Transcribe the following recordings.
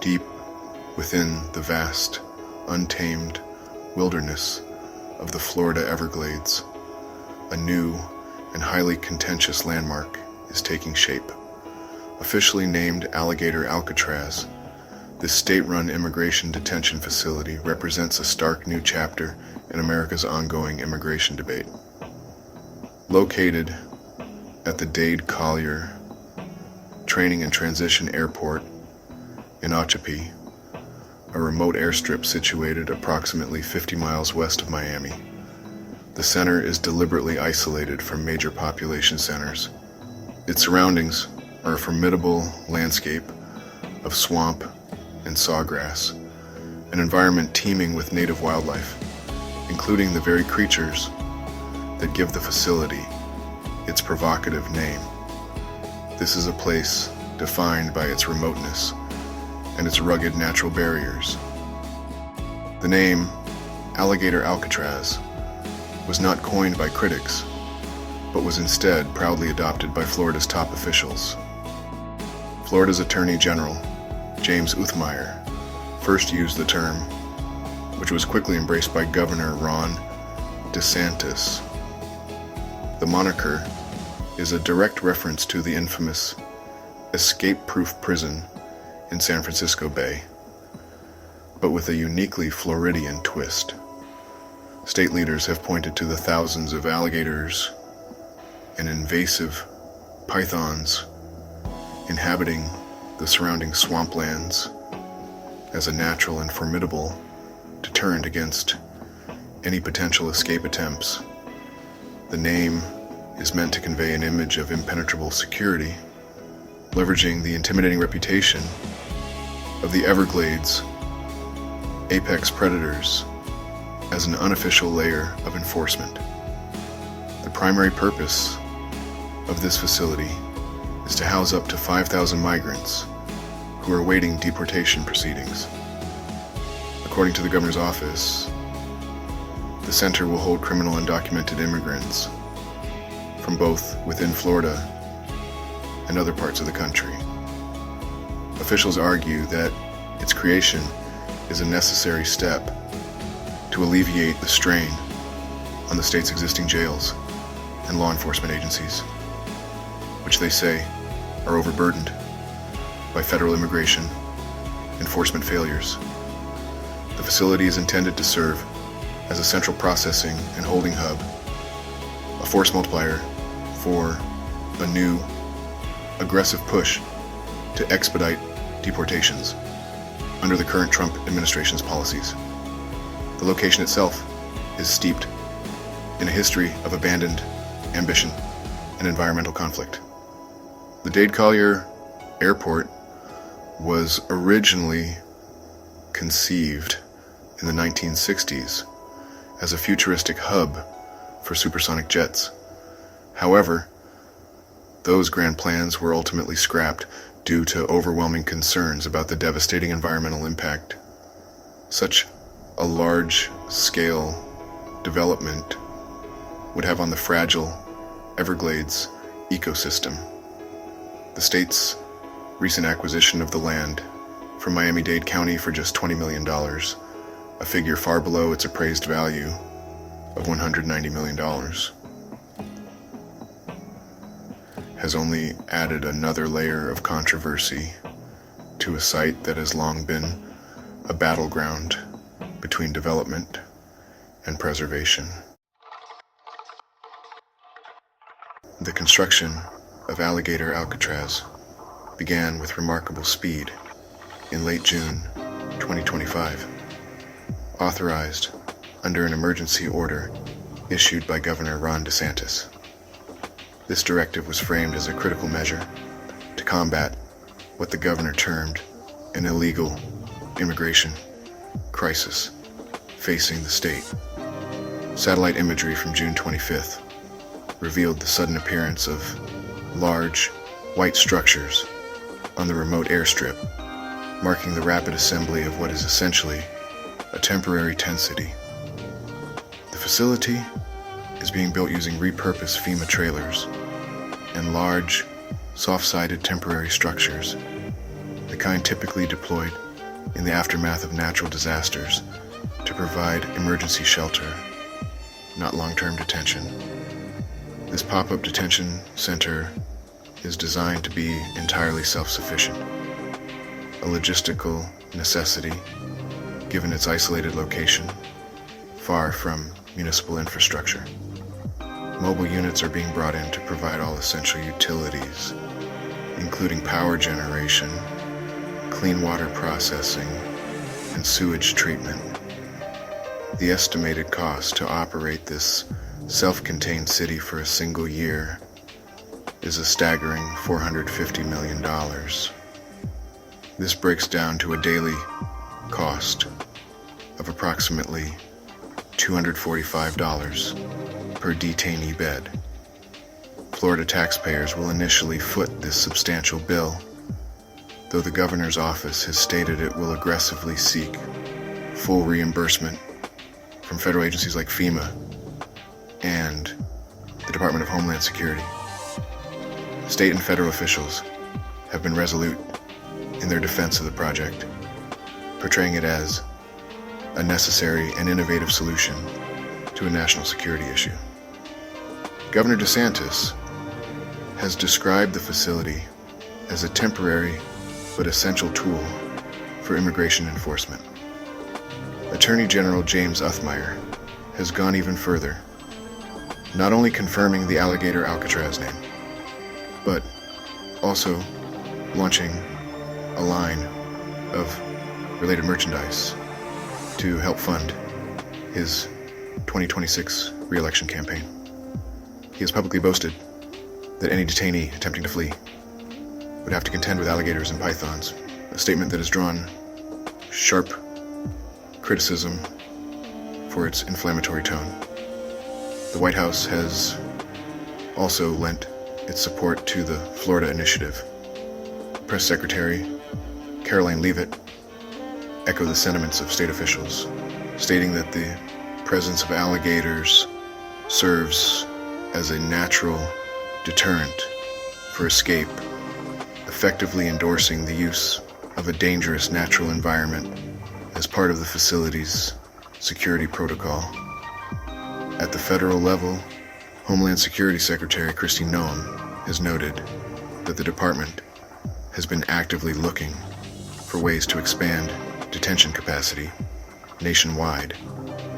deep within the vast, untamed wilderness of the Florida Everglades, a new and highly contentious landmark is taking shape. Officially named Alligator Alcatraz, this state-run immigration detention facility represents a stark new chapter in America's ongoing immigration debate. Located at the Dade Collier Training and Transition Airport in Okeechobee, a remote airstrip situated approximately 50 miles west of Miami, the center is deliberately isolated from major population centers. Its surroundings are a formidable landscape of swamp and sawgrass, an environment teeming with native wildlife, including the very creatures that give the facility its provocative name. This is a place defined by its remoteness and its rugged natural barriers. The name Alligator Alcatraz was not coined by critics, but was instead proudly adopted by Florida's top officials. Florida's Attorney General, James Uthmeier, first used the term, which was quickly embraced by Governor Ron DeSantis. The moniker is a direct reference to the infamous escape-proof prison in San Francisco Bay, but with a uniquely Floridian twist. State leaders have pointed to the thousands of alligators and invasive pythons inhabiting the surrounding swamplands as a natural and formidable deterrent against any potential escape attempts. The name is meant to convey an image of impenetrable security, leveraging the intimidating reputation of the Everglades apex predators as an unofficial layer of enforcement. The primary purpose of this facility is to house up to 5,000 migrants who are awaiting deportation proceedings. According to the governor's office, the center will hold criminal undocumented immigrants from both within Florida and other parts of the country. Officials argue that its creation is a necessary step to alleviate the strain on the state's existing jails and law enforcement agencies, which they say are overburdened by federal immigration enforcement failures. The facility is intended to serve as a central processing and holding hub, a force multiplier for a new, aggressive push to expedite deportations under the current Trump administration's policies. The location itself is steeped in a history of abandoned ambition and environmental conflict. The Dade Collier Airport was originally conceived in the 1960s as a futuristic hub for supersonic jets. However, those grand plans were ultimately scrapped due to overwhelming concerns about the devastating environmental impact such a large-scale development would have on the fragile Everglades ecosystem. The state's recent acquisition of the land from Miami-Dade County for just $20 million, a figure far below its appraised value of $190 million, has only added another layer of controversy to a site that has long been a battleground between development and preservation. The construction of Alligator Alcatraz began with remarkable speed in late June 2025, authorized under an emergency order issued by Governor Ron DeSantis. This directive was framed as a critical measure to combat what the governor termed an illegal immigration crisis facing the state. Satellite imagery from June 25th revealed the sudden appearance of large, white structures on the remote airstrip, marking the rapid assembly of what is essentially a temporary tent city. The facility is being built using repurposed FEMA trailers and large, soft-sided temporary structures, the kind typically deployed in the aftermath of natural disasters to provide emergency shelter, not long-term detention. This pop-up detention center is designed to be entirely self-sufficient, a logistical necessity given its isolated location, far from municipal infrastructure. Mobile units are being brought in to provide all essential utilities, including power generation, clean water processing, and sewage treatment. The estimated cost to operate this self-contained city for a single year is a staggering $450 million. This breaks down to a daily cost of approximately $245 per detainee bed. Florida taxpayers will initially foot this substantial bill, though the governor's office has stated it will aggressively seek full reimbursement from federal agencies like FEMA and the Department of Homeland Security. State and federal officials have been resolute in their defense of the project, portraying it as a necessary and innovative solution to a national security issue. Governor DeSantis has described the facility as a temporary but essential tool for immigration enforcement. Attorney General James Uthmire has gone even further, not only confirming the Alligator Alcatraz name, but also launching a line of related merchandise to help fund his 2026 re-election campaign. He has publicly boasted that any detainee attempting to flee would have to contend with alligators and pythons, a statement that has drawn sharp criticism for its inflammatory tone. The White House has also lent its support to the Florida initiative. Press Secretary Caroline Leavitt echoed the sentiments of state officials, stating that the presence of alligators serves as a natural deterrent for escape, effectively endorsing the use of a dangerous natural environment as part of the facility's security protocol. At the federal level, Homeland Security Secretary Kristi Noem has noted that the department has been actively looking for ways to expand detention capacity nationwide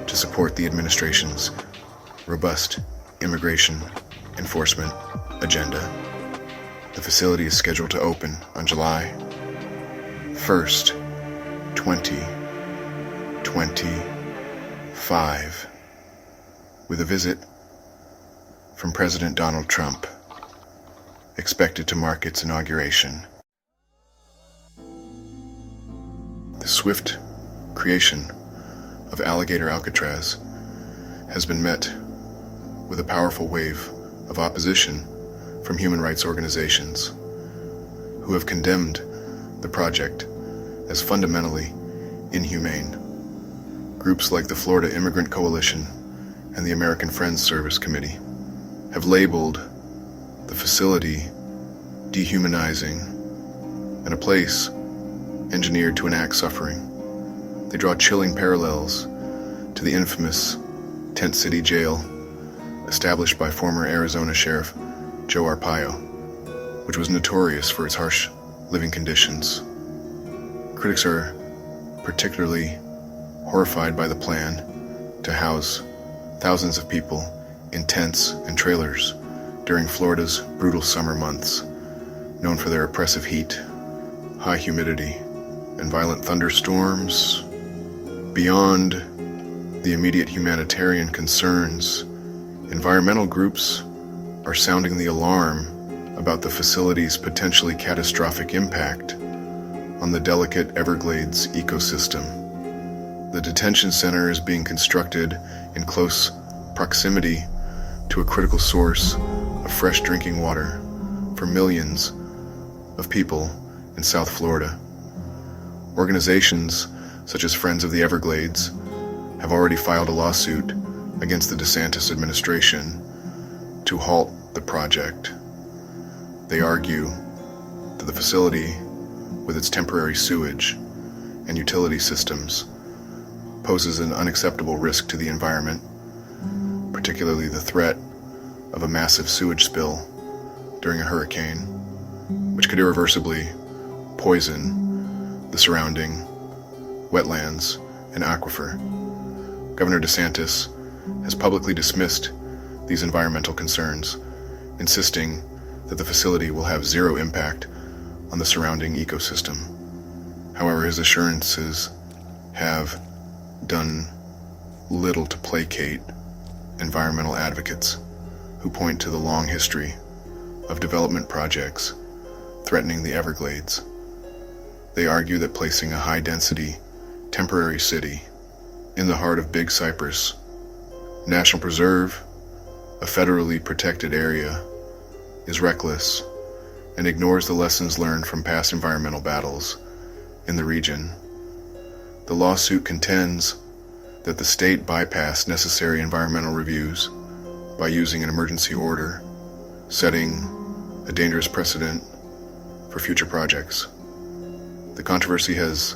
to support the administration's robust immigration enforcement agenda. The facility is scheduled to open on July 1st, 2025, with a visit from President Donald Trump expected to mark its inauguration. The swift creation of Alligator Alcatraz has been met with a powerful wave of opposition from human rights organizations who have condemned the project as fundamentally inhumane. Groups like the Florida Immigrant Coalition and the American Friends Service Committee have labeled the facility dehumanizing and a place engineered to enact suffering. They draw chilling parallels to the infamous Tent City Jail established by former Arizona Sheriff Joe Arpaio, which was notorious for its harsh living conditions. Critics are particularly horrified by the plan to house thousands of people in tents and trailers during Florida's brutal summer months, known for their oppressive heat, high humidity, and violent thunderstorms. Beyond the immediate humanitarian concerns, environmental groups are sounding the alarm about the facility's potentially catastrophic impact on the delicate Everglades ecosystem. The detention center is being constructed in close proximity to a critical source of fresh drinking water for millions of people in South Florida. Organizations such as Friends of the Everglades have already filed a lawsuit against the DeSantis administration to halt the project. They argue that the facility, with its temporary sewage and utility systems poses an unacceptable risk to the environment, particularly the threat of a massive sewage spill during a hurricane, which could irreversibly poison the surrounding wetlands and aquifer. Governor DeSantis has publicly dismissed these environmental concerns, insisting that the facility will have zero impact on the surrounding ecosystem. However, his assurances have done little to placate environmental advocates who point to the long history of development projects threatening the Everglades. They argue that placing a high-density, temporary city in the heart of Big Cypress National Preserve, a federally protected area, is reckless and ignores the lessons learned from past environmental battles in the region. The lawsuit contends that the state bypassed necessary environmental reviews by using an emergency order, setting a dangerous precedent for future projects. The controversy has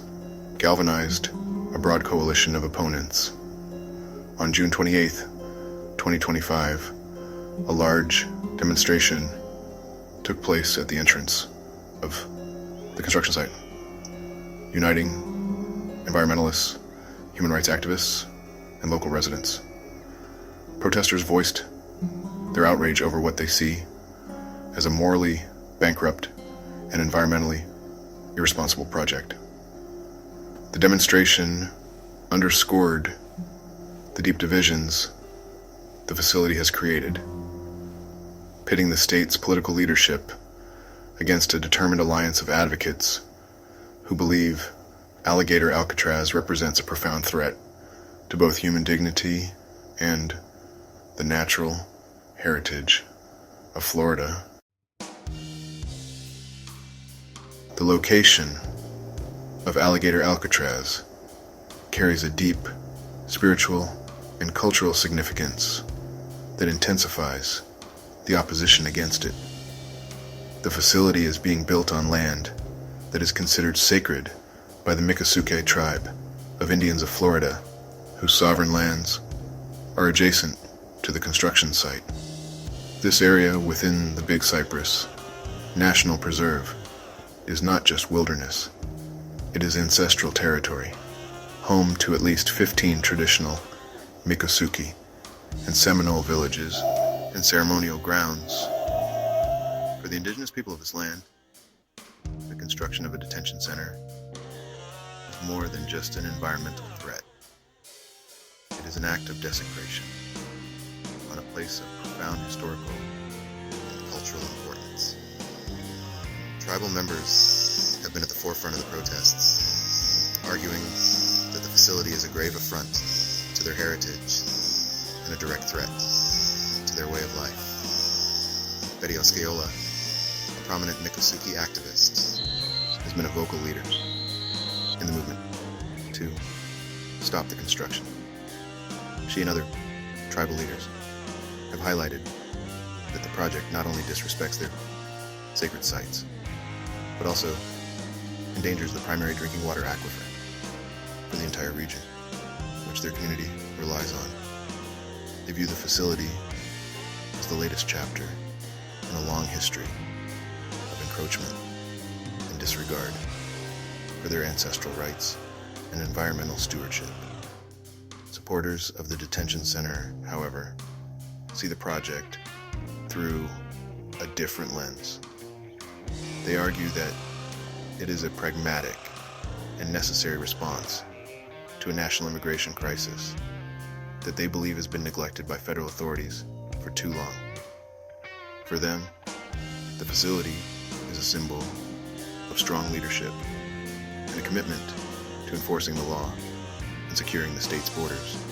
galvanized a broad coalition of opponents. On June 28, 2025, a large demonstration took place at the entrance of the construction site, uniting environmentalists, human rights activists, and local residents. Protesters voiced their outrage over what they see as a morally bankrupt and environmentally irresponsible project. The demonstration underscored the deep divisions the facility has created, pitting the state's political leadership against a determined alliance of advocates who believe Alligator Alcatraz represents a profound threat to both human dignity and the natural heritage of Florida. The location of Alligator Alcatraz carries a deep spiritual and cultural significance that intensifies the opposition against it. The facility is being built on land that is considered sacred by the Miccosukee tribe of Indians of Florida, whose sovereign lands are adjacent to the construction site. This area within the Big Cypress National Preserve is not just wilderness. It is ancestral territory, home to at least 15 traditional Miccosukee and Seminole villages and ceremonial grounds. For the indigenous people of this land, the construction of a detention center is more than just an environmental threat. It is an act of desecration on a place of profound historical and cultural importance. Tribal members have been at the forefront of the protests, arguing that the facility is a grave affront to their heritage and a direct threat to their way of life. Betty Osceola, a prominent Miccosukee activist, has been a vocal leader in the movement to stop the construction. She and other tribal leaders have highlighted that the project not only disrespects their sacred sites, but also endangers the primary drinking water aquifer for the entire region, which their community relies on. They view the facility as the latest chapter in a long history of encroachment and disregard for their ancestral rights and environmental stewardship. Supporters of the detention center, however, see the project through a different lens. They argue that it is a pragmatic and necessary response to a national immigration crisis that they believe has been neglected by federal authorities for too long. For them, the facility is a symbol of strong leadership and a commitment to enforcing the law and securing the state's borders.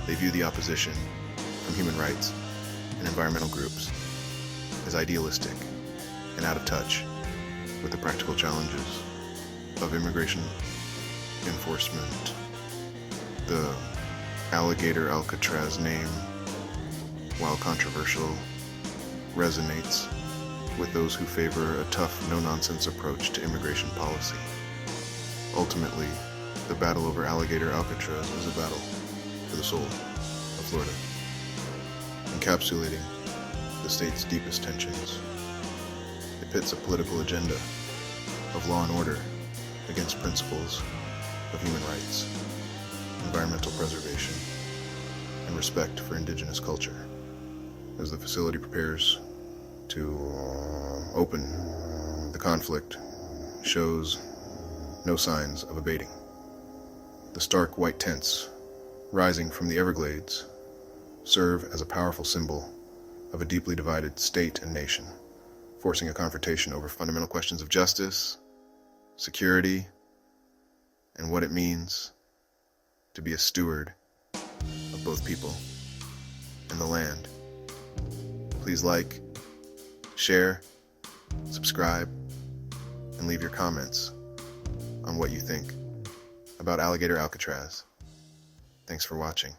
They view the opposition from human rights and environmental groups as idealistic and out of touch with the practical challenges of immigration enforcement. The Alligator Alcatraz name, while controversial, resonates with those who favor a tough, no-nonsense approach to immigration policy. Ultimately, the battle over Alligator Alcatraz is a battle for the soul of Florida, encapsulating the state's deepest tensions. It pits a political agenda of law and order against principles of human rights, environmental preservation, and respect for indigenous culture. As the facility prepares to open, the conflict shows no signs of abating. The stark white tents rising from the Everglades serve as a powerful symbol of a deeply divided state and nation, forcing a confrontation over fundamental questions of justice, security, and what it means to be a steward of both people and the land. Please like, share, subscribe, and leave your comments on what you think about Alligator Alcatraz. Thanks for watching.